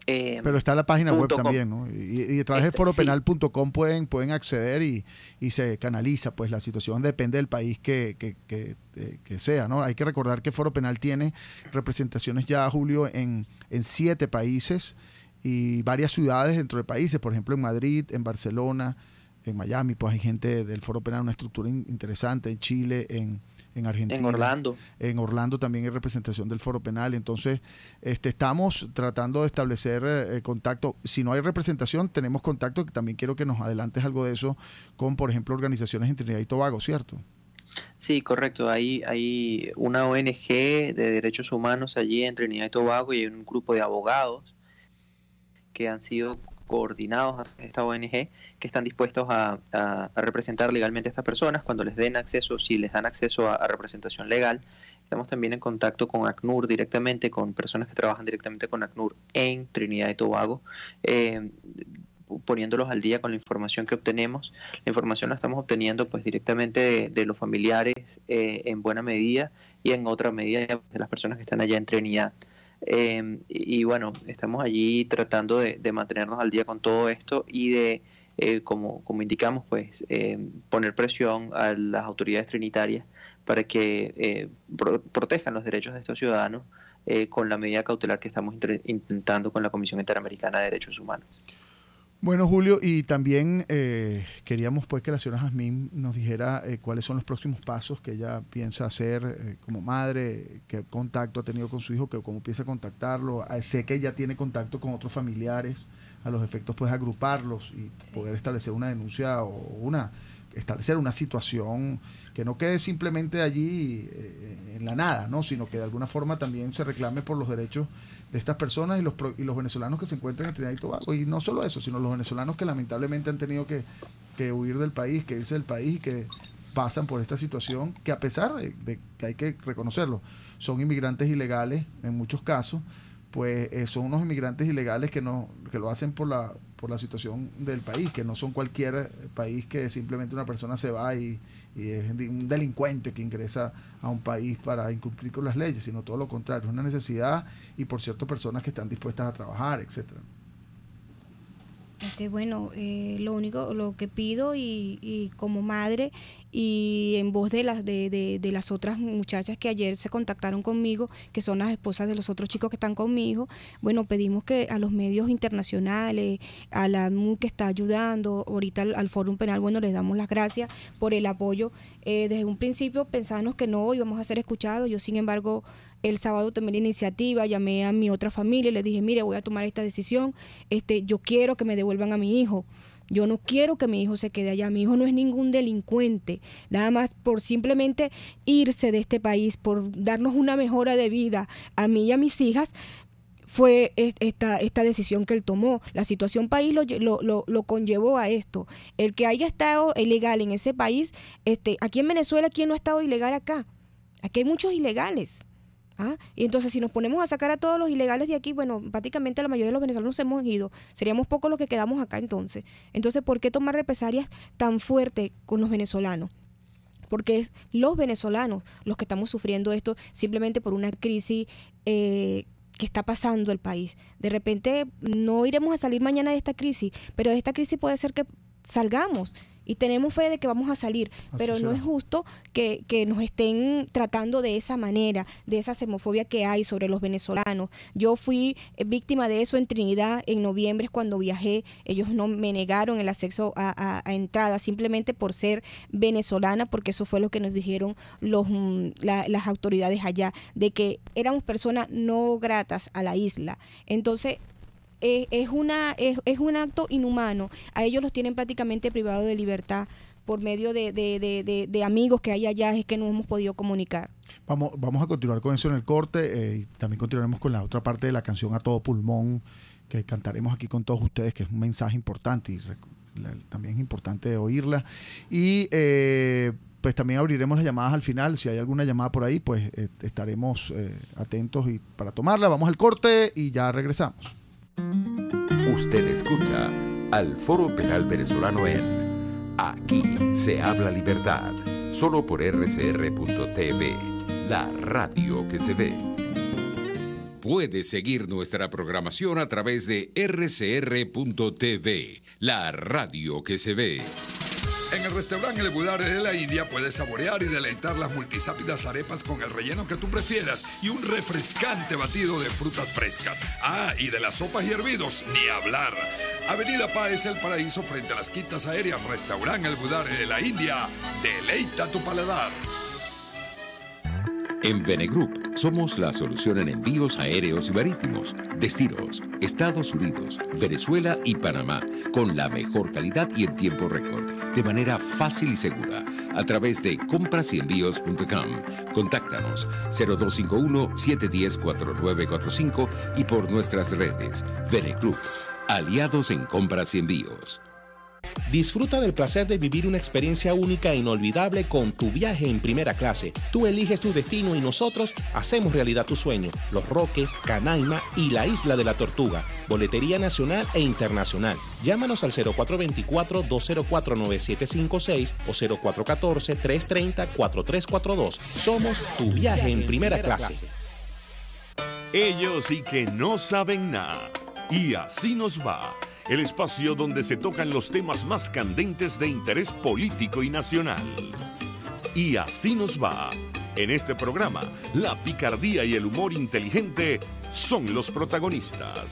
Pero está la página web .com. también, ¿no? Y a través de foropenal.com pueden acceder y se canaliza, pues la situación depende del país que sea, ¿no? Hay que recordar que Foro Penal tiene representaciones ya, Julio, en 7 países y varias ciudades dentro de países, por ejemplo en Madrid, en Barcelona, en Miami, pues hay gente del Foro Penal, una estructura interesante, en Chile, en Argentina. En Orlando. En Orlando también hay representación del Foro Penal. Entonces, estamos tratando de establecer contacto. Si no hay representación, tenemos contacto, que también quiero que nos adelantes algo de eso, con, por ejemplo, organizaciones en Trinidad y Tobago, ¿cierto? Sí, correcto. Hay una ONG de derechos humanos allí en Trinidad y Tobago, y hay un grupo de abogados que han sido coordinados a esta ONG, que están dispuestos a representar legalmente a estas personas cuando les den acceso, si les dan acceso a representación legal. Estamos también en contacto con ACNUR directamente, con personas que trabajan directamente con ACNUR en Trinidad y Tobago, poniéndolos al día con la información que obtenemos. La información la estamos obteniendo pues directamente de los familiares, en buena medida, y en otra medida de las personas que están allá en Trinidad. Y bueno, estamos allí tratando de mantenernos al día con todo esto y de, como indicamos, pues poner presión a las autoridades trinitarias para que protejan los derechos de estos ciudadanos con la medida cautelar que estamos intentando con la Comisión Interamericana de Derechos Humanos. Bueno, Julio, y también queríamos pues que la señora Jazmín nos dijera cuáles son los próximos pasos que ella piensa hacer como madre, qué contacto ha tenido con su hijo, cómo piensa contactarlo. Sé que ella tiene contacto con otros familiares, a los efectos pues agruparlos y poder establecer una denuncia o establecer una situación que no quede simplemente allí en la nada, ¿no? Sino que de alguna forma también se reclame por los derechos de estas personas y los venezolanos que se encuentran en Trinidad y Tobago. Y no solo eso, sino los venezolanos que lamentablemente han tenido que huir del país, que irse del país y que pasan por esta situación, que a pesar de que hay que reconocerlo, son inmigrantes ilegales en muchos casos, pues son unos inmigrantes ilegales que lo hacen por la situación del país, que no son cualquier país que simplemente una persona se va y es un delincuente que ingresa a un país para incumplir con las leyes, sino todo lo contrario, es una necesidad y por cierto personas que están dispuestas a trabajar, etcétera. Bueno, lo que pido y como madre y en voz de las otras muchachas que ayer se contactaron conmigo, que son las esposas de los otros chicos que están conmigo, bueno, pedimos que a los medios internacionales, a la MU que está ayudando, ahorita al Fórum Penal, bueno, les damos las gracias por el apoyo. Desde un principio pensábamos que no íbamos a ser escuchados, yo sin embargo el sábado tomé la iniciativa, llamé a mi otra familia y les dije, mire, voy a tomar esta decisión, yo quiero que me devuelvan a mi hijo. Yo no quiero que mi hijo se quede allá. Mi hijo no es ningún delincuente. Nada más por simplemente irse de este país, por darnos una mejora de vida a mí y a mis hijas, fue esta decisión que él tomó. La situación país lo conllevó a esto. El que haya estado ilegal en ese país, aquí en Venezuela, ¿quién no ha estado ilegal acá? Aquí hay muchos ilegales. Y entonces si nos ponemos a sacar a todos los ilegales de aquí, bueno, prácticamente la mayoría de los venezolanos hemos ido, seríamos pocos los que quedamos acá entonces. Entonces, ¿por qué tomar represalias tan fuertes con los venezolanos? Porque es los venezolanos los que estamos sufriendo esto simplemente por una crisis que está pasando el país. De repente no iremos a salir mañana de esta crisis, pero de esta crisis puede ser que salgamos. Y tenemos fe de que vamos a salir, pero no es justo que nos estén tratando de esa manera, de esa xenofobia que hay sobre los venezolanos. Yo fui víctima de eso en Trinidad en noviembre cuando viajé. Ellos no me negaron el acceso a entrada simplemente por ser venezolana, porque eso fue lo que nos dijeron las autoridades allá, de que éramos personas no gratas a la isla. Entonces, es un acto inhumano. A ellos los tienen prácticamente privados de libertad por medio de amigos que hay allá, es que no hemos podido comunicar. Vamos a continuar con eso en el corte y también continuaremos con la otra parte de la canción A Todo Pulmón que cantaremos aquí con todos ustedes, que es un mensaje importante y también es importante oírla. Y pues también abriremos las llamadas al final. Si hay alguna llamada por ahí, pues estaremos atentos para tomarla. Vamos al corte y ya regresamos. Usted escucha al Foro Penal Venezolano en Aquí se habla libertad, solo por RCR.tv, la radio que se ve. Puede seguir nuestra programación a través de RCR.tv, la radio que se ve. En el restaurante El Budare de la India puedes saborear y deleitar las multisápidas arepas con el relleno que tú prefieras y un refrescante batido de frutas frescas. Y de las sopas y hervidos, ni hablar. Avenida Páez, El Paraíso, frente a las quintas aéreas. Restaurante El Budare de la India. Deleita tu paladar. En Venegroup somos la solución en envíos aéreos y marítimos, destinos, Estados Unidos, Venezuela y Panamá, con la mejor calidad y en tiempo récord, de manera fácil y segura, a través de comprasenvíos.com. Contáctanos 0251-710-4945 y por nuestras redes. Venegroup, aliados en compras y envíos. Disfruta del placer de vivir una experiencia única e inolvidable con tu viaje en primera clase. Tú eliges tu destino y nosotros hacemos realidad tu sueño. Los Roques, Canaima y la Isla de la Tortuga. Boletería nacional e internacional. Llámanos al 0424-204-9756 o 0414-330-4342. Somos tu viaje en primera clase. Ellos sí que no saben nada. Y así nos va. El espacio donde se tocan los temas más candentes de interés político y nacional. Y así nos va. En este programa, la picardía y el humor inteligente son los protagonistas.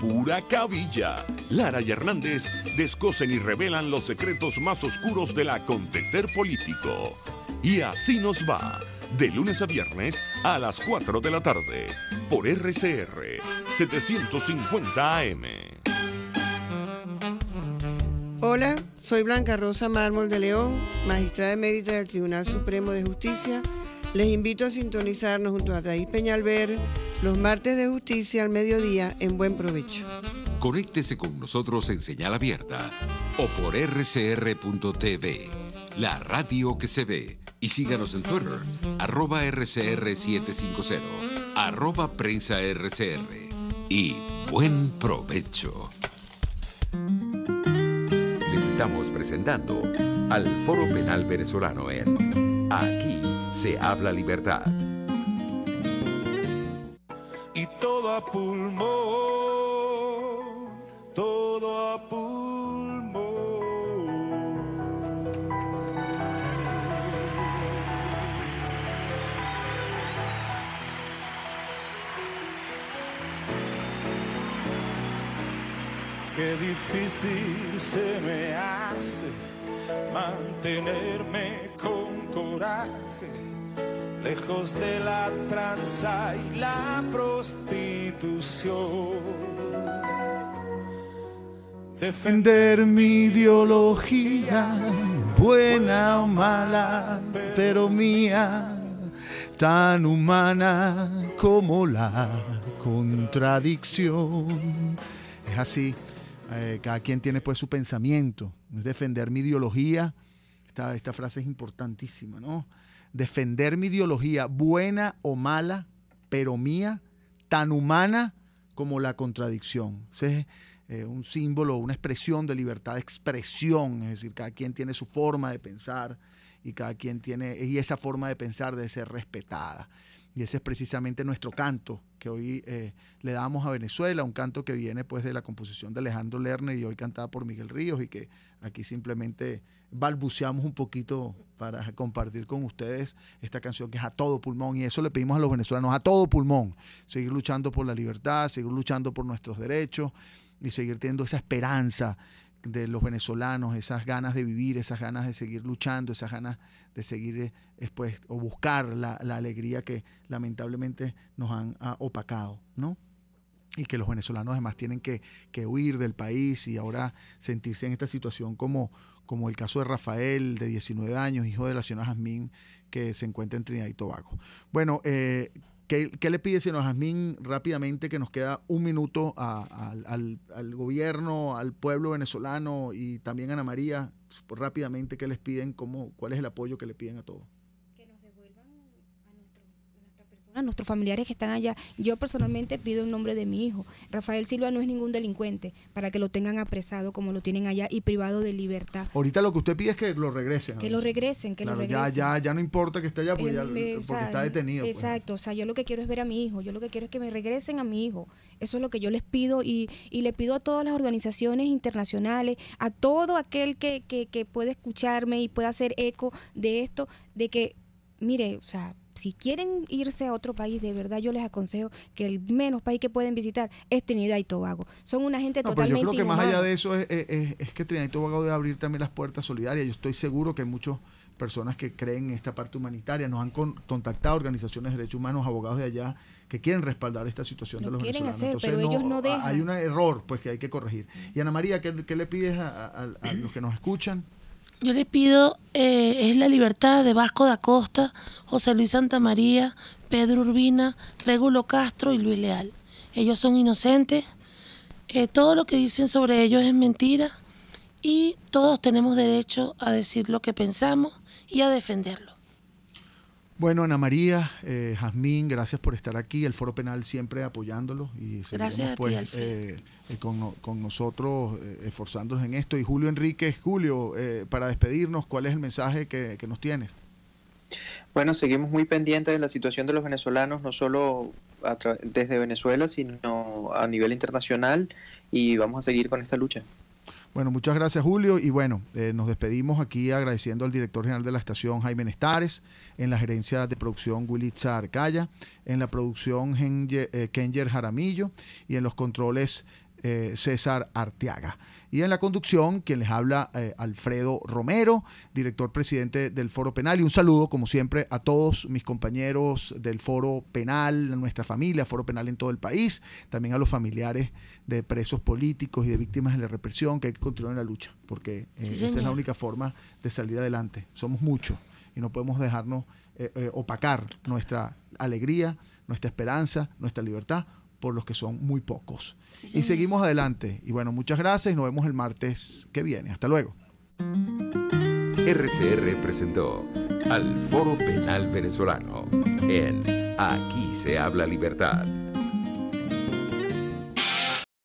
pura cabilla. Lara y Hernández descosen y revelan los secretos más oscuros del acontecer político. Y así nos va, de lunes a viernes a las 4 de la tarde, por RCR 750 AM. Hola, soy Blanca Rosa Mármol de León, magistrada emérita del Tribunal Supremo de Justicia. Les invito a sintonizarnos junto a Thais Peñalver los martes de justicia al mediodía en Buen Provecho. Conéctese con nosotros en señal abierta o por rcr.tv, la radio que se ve. Y síganos en Twitter, @RCR750, @PrensaRCR. Y buen provecho. Les estamos presentando al Foro Penal Venezolano en Aquí se habla libertad. Y todo a pulmón, todo a pulmón. Qué difícil se me hace mantenerme con coraje, lejos de la tranza y la prostitución. Defender mi ideología, buena o mala, pero mía, tan humana como la contradicción. Es así, cada quien tiene pues su pensamiento. Es defender mi ideología. Esta frase es importantísima, ¿no? Defender mi ideología, buena o mala, pero mía, tan humana como la contradicción. Ese es un símbolo, una expresión de libertad de expresión, es decir, cada quien tiene su forma de pensar y cada quien tiene, y esa forma de pensar debe ser respetada. Y ese es precisamente nuestro canto que hoy le damos a Venezuela, un canto que viene pues de la composición de Alejandro Lerner y hoy cantada por Miguel Ríos, y que aquí simplemente balbuceamos un poquito para compartir con ustedes esta canción que es a todo pulmón, y eso le pedimos a los venezolanos, a todo pulmón, seguir luchando por la libertad, seguir luchando por nuestros derechos y seguir teniendo esa esperanza de los venezolanos, esas ganas de vivir, esas ganas de seguir luchando, esas ganas de seguir después o buscar la alegría que lamentablemente nos han opacado, ¿no? Y que los venezolanos además tienen que huir del país y ahora sentirse en esta situación como el caso de Rafael, de 19 años, hijo de la señora Jazmín, que se encuentra en Trinidad y Tobago. Bueno, ¿qué le pide, señora Jazmín, rápidamente, que nos queda un minuto al gobierno, al pueblo venezolano y también a Ana María, pues, rápidamente, qué les piden, cuál es el apoyo que le piden a todos? A nuestros familiares que están allá. Yo personalmente pido en nombre de mi hijo. Rafael Silva no es ningún delincuente, para que lo tengan apresado como lo tienen allá y privado de libertad. Ahorita lo que usted pide es que lo regresen. Que lo regresen, que claro, lo regresen. Ya no importa que esté allá porque, porque está detenido. Exacto, pues. O sea, yo lo que quiero es ver a mi hijo, yo lo que quiero es que me regresen a mi hijo. Eso es lo que yo les pido y le pido a todas las organizaciones internacionales, a todo aquel que pueda escucharme y pueda hacer eco de esto, de que, mire, o sea, si quieren irse a otro país, de verdad yo les aconsejo que el menos país que pueden visitar es Trinidad y Tobago. Son una gente totalmente pero yo creo que inhumana. más allá de eso es que Trinidad y Tobago debe abrir también las puertas solidarias. Yo estoy seguro que hay muchas personas que creen en esta parte humanitaria. Nos han contactado organizaciones de derechos humanos, abogados de allá, que quieren respaldar esta situación de los venezolanos. Hacer, entonces pero ellos no dejan. Hay un error pues que hay que corregir. Y Ana María, ¿qué le pides a los que nos escuchan? Yo le pido es la libertad de Vasco da Costa, José Luis Santamaría, Pedro Urbina, Regulo Castro y Luis Leal. Ellos son inocentes, todo lo que dicen sobre ellos es mentira y todos tenemos derecho a decir lo que pensamos y a defenderlo. Bueno, Ana María, Jazmín, gracias por estar aquí. El Foro Penal siempre apoyándolo y gracias a pues, ti, Alfredo. Con nosotros esforzándonos en esto. Y Julio Enríquez, Julio, para despedirnos, ¿cuál es el mensaje que nos tienes? Bueno, seguimos muy pendientes de la situación de los venezolanos, no solo desde Venezuela, sino a nivel internacional, y vamos a seguir con esta lucha. Bueno, muchas gracias, Julio, y bueno, nos despedimos aquí agradeciendo al director general de la estación, Jaime Nestares, en la gerencia de producción, Wilitza Arcaya, en la producción, Kenger Jaramillo, y en los controles, César Arteaga. Y en la conducción, quien les habla, Alfredo Romero, director presidente del Foro Penal. Y un saludo, como siempre, a todos mis compañeros del Foro Penal, a nuestra familia, Foro Penal en todo el país, también a los familiares de presos políticos y de víctimas de la represión, que hay que continuar en la lucha, porque esa es la única forma de salir adelante. Somos muchos y no podemos dejarnos opacar nuestra alegría, nuestra esperanza, nuestra libertad por los que son muy pocos. Y seguimos adelante. Y bueno, muchas gracias y nos vemos el martes que viene. Hasta luego. RCR presentó al Foro Penal Venezolano en Aquí se habla libertad.